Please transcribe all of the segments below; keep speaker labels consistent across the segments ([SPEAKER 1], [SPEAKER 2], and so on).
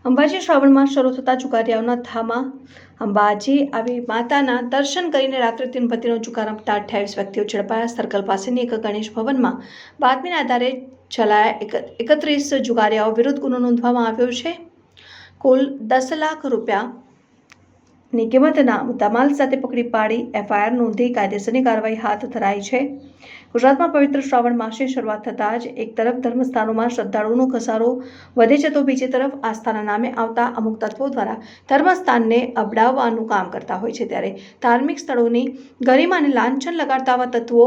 [SPEAKER 1] અંબાજી શ્રાવણમાં શરૂ થતા ચુકારિયાઓના ધામા અંબાજી આવી માતાના દર્શન કરીને રાત્રે તીનપતિનો ચુકારમતા 28 વ્યક્તિઓ ઝડપાયા. સર્કલ પાસેની એક ગણેશ ભવનમાં બાતમીના આધારે છેલ્લા 31 જુગારિયાઓ વિરુદ્ધ ગુનો નોંધવામાં આવ્યો છે. કુલ 10 લાખ રૂપિયાની કિંમતના મુદ્દામાલ સાથે પકડી પાડી એફઆઈઆર નોંધી કાયદેસરની કાર્યવાહી હાથ ધરાઈ છે. ગુજરાતમાં પવિત્ર શ્રાવણ માસની શરૂઆત થતાં જ એક તરફ ધર્મસ્થાનોમાં શ્રદ્ધાળુઓનો ઘસારો વધે છે તો બીજી તરફ આસ્થાના નામે આવતા અમુક તત્વો દ્વારા ધર્મસ્થાનને અબડાવવાનું કામ કરતા હોય છે. ત્યારે ધાર્મિક સ્થળોની ગરિમાને લાંછન લગાડતા આવા તત્વો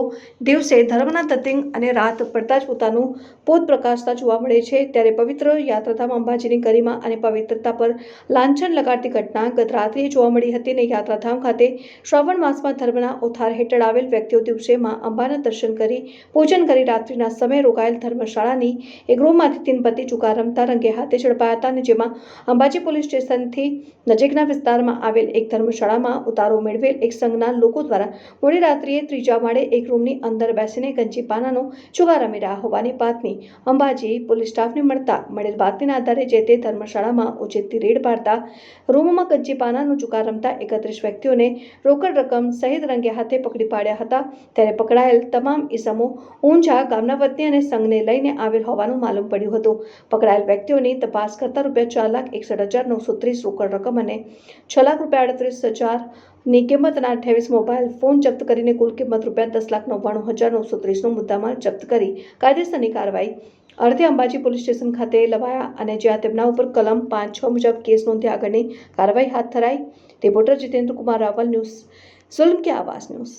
[SPEAKER 1] દિવસે ધર્મના તતિંગ અને રાત પડતા જ પોતાનું પોત પ્રકાશતા જોવા મળે છે. ત્યારે પવિત્ર યાત્રાધામ અંબાજીની ગરિમા અને પવિત્રતા પર લાંછન લગાડતી ઘટના ગત રાત્રિએ જોવા મળી હતી અને યાત્રાધામ ખાતે શ્રાવણ માસમાં ધર્મના ઓથાર હેઠળ આવેલ વ્યક્તિઓ દિવસે માં અંબાના દર્શન કરી પૂજન કરી રાત્રિના સમયે રોકાયેલ ધર્મશાળાની એક રૂમમાંથી તીનપતિ ચુકાર રમતા રંગે હાથે ઝડપાયા હતા અને જેમાં અંબાજી પોલીસ સ્ટેશનથી નજીકના વિસ્તારમાં આવેલ એક ધર્મશાળામાં ઉતારો મેળવેલ એક સંઘના લોકો દ્વારા મોડી રાત્રિએ ત્રીજા માળે એક રૂમની અંદર બેસીને ગંજીપાનાનો ચુકાર રમી રહ્યા હોવાની બાતમી અંબાજી પોલીસ સ્ટાફને મળેલ બાતમીના આધારે જે તે ધર્મશાળામાં ઉચેતથી રેડ પાડતા રૂમમાં ગંજીપાનાનો ચુકાર રમતા 31 વ્યક્તિઓને રોકડ રકમ સહિત રંગે હાથે પકડી પાડ્યા હતા. ત્યારે પકડાયેલ તમામ ઈસમો ઊંઝા ગામના વતની અને સંઘને લઈને આવેલ હોવાનું માલુમ પડ્યું હતું. પકડાયેલ વ્યક્તિઓની તપાસ કરતા ₹4,61,930 રોકડ રકમ અને ₹6,38,000ની કિંમતના 28 મોબાઈલ ફોન જપ્ત કરીને કુલ કિંમત ₹10,99,930નો મુદ્દામાલ જપ્ત કરી કાયદેસરની કાર્યવાહી અર્થે અંબાજી પોલીસ સ્ટેશન ખાતે લવાયા અને જ્યાં તેમના ઉપર કલમ 5-6 મુજબ કેસ નોંધી આગળની કાર્યવાહી હાથ ધરાઈ. રિપોર્ટર જીતેન્દ્ર કુમાર રાવલ, ન્યૂઝ ઝુલ્મ કે આવાઝ ન્યૂઝ.